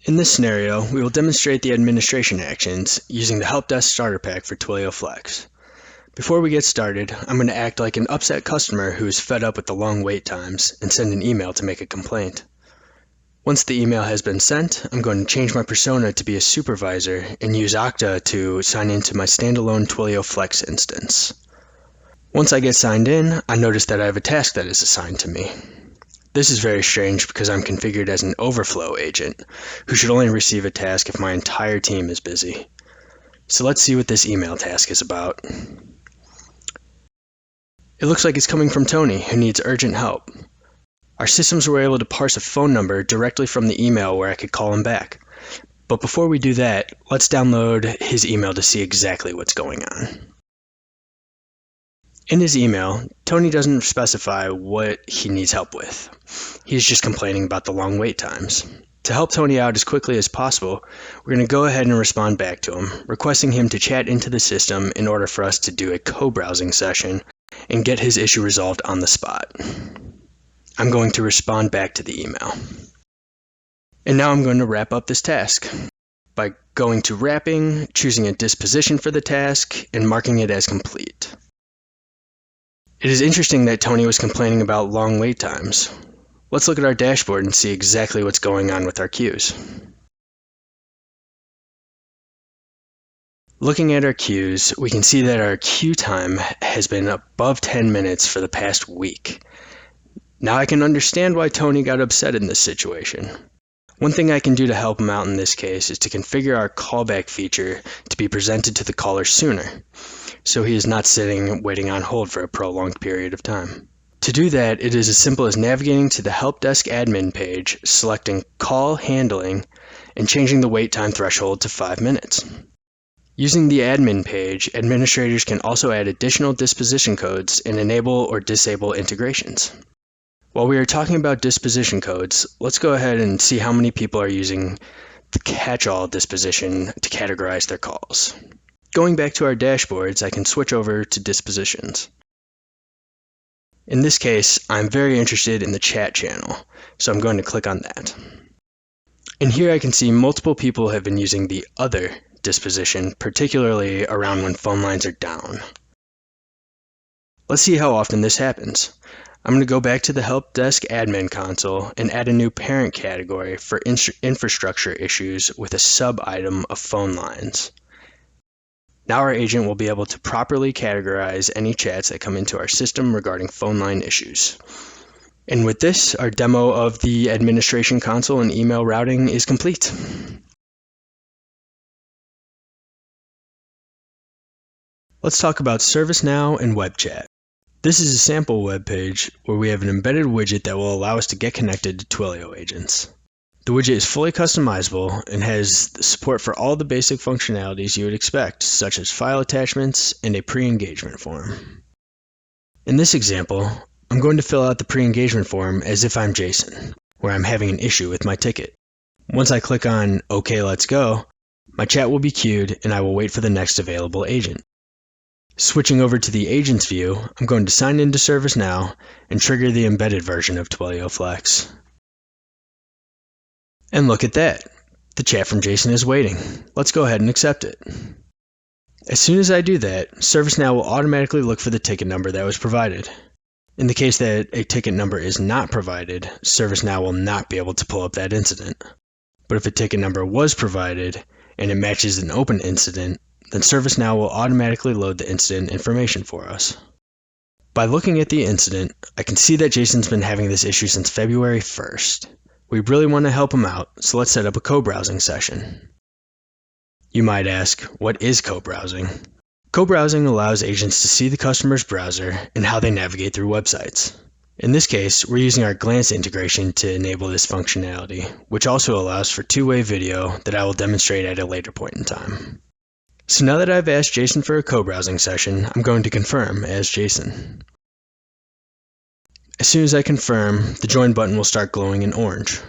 In this scenario, we will demonstrate the administration actions using the Help Desk Starter Pack for Twilio Flex. Before we get started, I'm going to act like an upset customer who is fed up with the long wait times and send an email to make a complaint. Once the email has been sent, I'm going to change my persona to be a supervisor and use Okta to sign into my standalone Twilio Flex instance. Once I get signed in, I notice that I have a task that is assigned to me. This is very strange because I'm configured as an overflow agent, who should only receive a task if my entire team is busy. So let's see what this email task is about. It looks like it's coming from Tony, who needs urgent help. Our systems were able to parse a phone number directly from the email where I could call him back. But before we do that, let's download his email to see exactly what's going on. In his email, Tony doesn't specify what he needs help with. He's just complaining about the long wait times. To help Tony out as quickly as possible, we're going to go ahead and respond back to him, requesting him to chat into the system in order for us to do a co-browsing session and get his issue resolved on the spot. I'm going to respond back to the email. And now I'm going to wrap up this task by going to wrapping, choosing a disposition for the task, and marking it as complete. It is interesting that Tony was complaining about long wait times. Let's look at our dashboard and see exactly what's going on with our queues. Looking at our queues, we can see that our queue time has been above 10 minutes for the past week. Now I can understand why Tony got upset in this situation. One thing I can do to help him out in this case is to configure our callback feature to be presented to the caller sooner, so he is not sitting waiting on hold for a prolonged period of time. To do that, it is as simple as navigating to the Help Desk admin page, selecting Call Handling, and changing the wait time threshold to 5 minutes. Using the admin page, administrators can also add additional disposition codes and enable or disable integrations. While we are talking about disposition codes, let's go ahead and see how many people are using the catch-all disposition to categorize their calls. Going back to our dashboards, I can switch over to Dispositions. In this case, I'm very interested in the chat channel, so I'm going to click on that. And here I can see multiple people have been using the Other disposition, particularly around when phone lines are down. Let's see how often this happens. I'm going to go back to the Help Desk admin console and add a new parent category for infrastructure issues with a sub-item of phone lines. Now our agent will be able to properly categorize any chats that come into our system regarding phone line issues. And with this, our demo of the administration console and email routing is complete. Let's talk about Servicenow and Web Chat. This is a sample web page where we have an embedded widget that will allow us to get connected to Twilio agents. The widget is fully customizable and has support for all the basic functionalities you would expect, such as file attachments and a pre-engagement form. In this example, I'm going to fill out the pre-engagement form as if I'm Jason, where I'm having an issue with my ticket. Once I click on OK, let's go, my chat will be queued and I will wait for the next available agent. Switching over to the agent's view, I'm going to sign into Servicenow and trigger the embedded version of Twilio Flex. And look at that! The chat from Jason is waiting. Let's go ahead and accept it. As soon as I do that, Servicenow will automatically look for the ticket number that was provided. In the case that a ticket number is not provided, Servicenow will not be able to pull up that incident. But if a ticket number was provided and it matches an open incident, then Servicenow will automatically load the incident information for us. By looking at the incident, I can see that Jason's been having this issue since February 1st. We really want to help him out, so let's set up a co-browsing session. You might ask, what is co-browsing? Co-browsing allows agents to see the customer's browser and how they navigate through websites. In this case, we're using our Glance integration to enable this functionality, which also allows for two-way video that I will demonstrate at a later point in time. So now that I've asked Jason for a co-browsing session, I'm going to confirm as Jason. As soon as I confirm, the join button will start glowing in orange.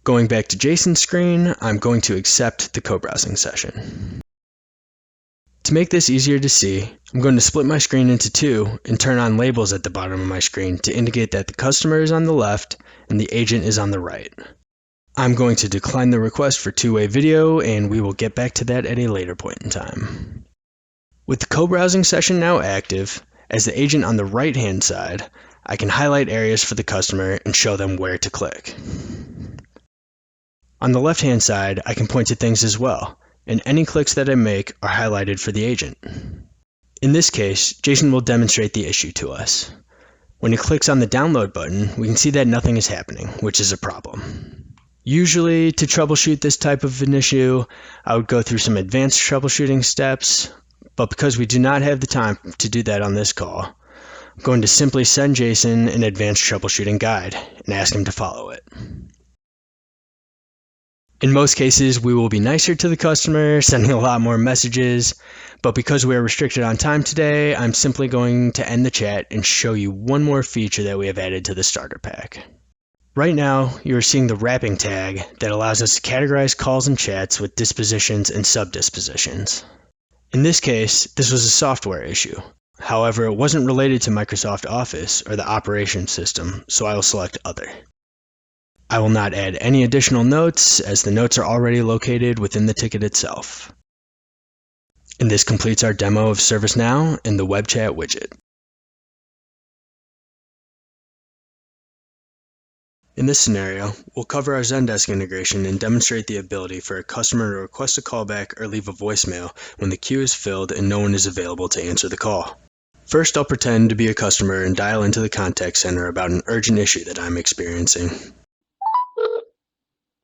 Going back to Jason's screen, I'm going to accept the co-browsing session. To make this easier to see, I'm going to split my screen into two and turn on labels at the bottom of my screen to indicate that the customer is on the left and the agent is on the right. I'm going to decline the request for two-way video, and we will get back to that at a later point in time. With the co-browsing session now active, as the agent on the right-hand side, I can highlight areas for the customer and show them where to click. On the left-hand side, I can point to things as well, and any clicks that I make are highlighted for the agent. In this case, Jason will demonstrate the issue to us. When he clicks on the download button, we can see that nothing is happening, which is a problem. Usually, to troubleshoot this type of an issue, I would go through some advanced troubleshooting steps, but because we do not have the time to do that on this call, I'm going to simply send Jason an advanced troubleshooting guide and ask him to follow it. In most cases, we will be nicer to the customer, sending a lot more messages, but because we are restricted on time today, I'm simply going to end the chat and show you one more feature that we have added to the starter pack. Right now, you are seeing the wrapping tag that allows us to categorize calls and chats with dispositions and sub-dispositions. In this case, this was a software issue. However, it wasn't related to Microsoft Office or the operations system, so I will select Other. I will not add any additional notes, as the notes are already located within the ticket itself. And this completes our demo of Servicenow and the Web Chat widget. In this scenario, we'll cover our Zendesk integration and demonstrate the ability for a customer to request a callback or leave a voicemail when the queue is filled and no one is available to answer the call. First, I'll pretend to be a customer and dial into the contact center about an urgent issue that I'm experiencing.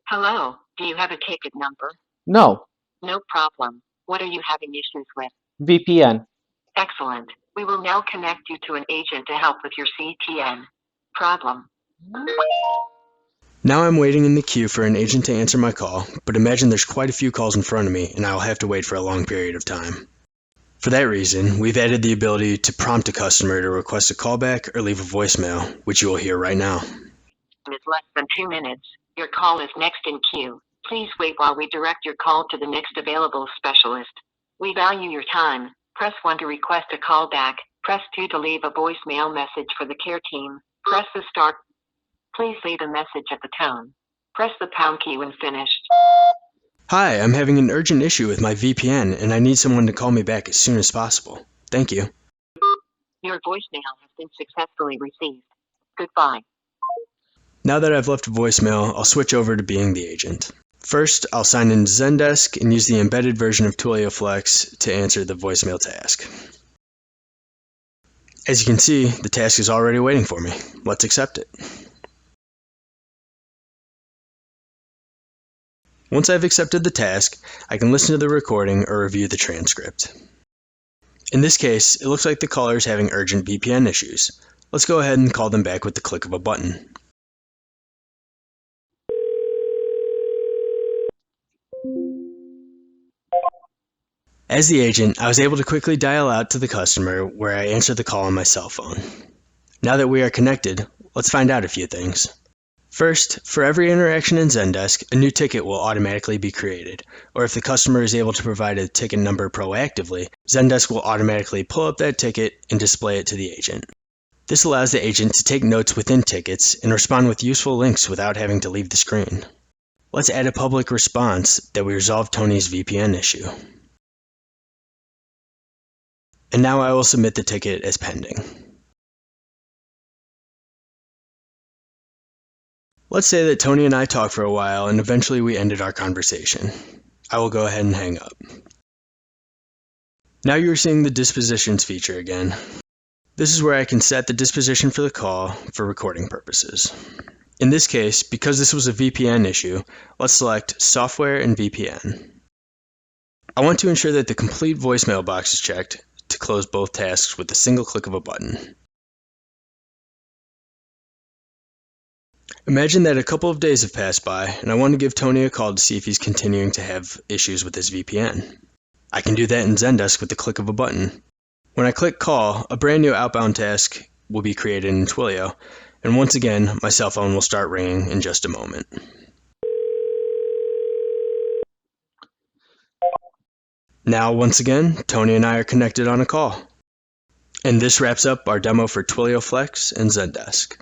Hello, do you have a ticket number? No. No problem. What are you having issues with? VPN. Excellent. We will now connect you to an agent to help with your CTN problem. Now I'm waiting in the queue for an agent to answer my call, but imagine there's quite a few calls in front of me and I will have to wait for a long period of time. For that reason, we've added the ability to prompt a customer to request a callback or leave a voicemail, which you will hear right now. It's less than 2 minutes. Your call is next in queue. Please wait while we direct your call to the next available specialist. We value your time. Press 1 to request a callback. Press 2 to leave a voicemail message for the care team. Press the start. Please leave a message at the tone. Press the pound key when finished. Hi, I'm having an urgent issue with my VPN and I need someone to call me back as soon as possible. Thank you. Your voicemail has been successfully received. Goodbye. Now that I've left a voicemail, I'll switch over to being the agent. First, I'll sign into Zendesk and use the embedded version of Twilio Flex to answer the voicemail task. As you can see, the task is already waiting for me. Let's accept it. Once I've accepted the task, I can listen to the recording or review the transcript. In this case, it looks like the caller is having urgent VPN issues. Let's go ahead and call them back with the click of a button. As the agent, I was able to quickly dial out to the customer where I answered the call on my cell phone. Now that we are connected, let's find out a few things. First, for every interaction in Zendesk, a new ticket will automatically be created, or if the customer is able to provide a ticket number proactively, Zendesk will automatically pull up that ticket and display it to the agent. This allows the agent to take notes within tickets and respond with useful links without having to leave the screen. Let's add a public response that we resolved Tony's VPN issue. And now I will submit the ticket as pending. Let's say that Tony and I talked for a while and eventually we ended our conversation. I will go ahead and hang up. Now you're seeing the Dispositions feature again. This is where I can set the disposition for the call for recording purposes. In this case, because this was a VPN issue, let's select Software and VPN. I want to ensure that the complete voicemail box is checked to close both tasks with a single click of a button. Imagine that a couple of days have passed by and I want to give Tony a call to see if he's continuing to have issues with his VPN. I can do that in Zendesk with the click of a button. When I click Call, a brand new outbound task will be created in Twilio, and once again, my cell phone will start ringing in just a moment. Now, once again, Tony and I are connected on a call. And this wraps up our demo for Twilio Flex and Zendesk.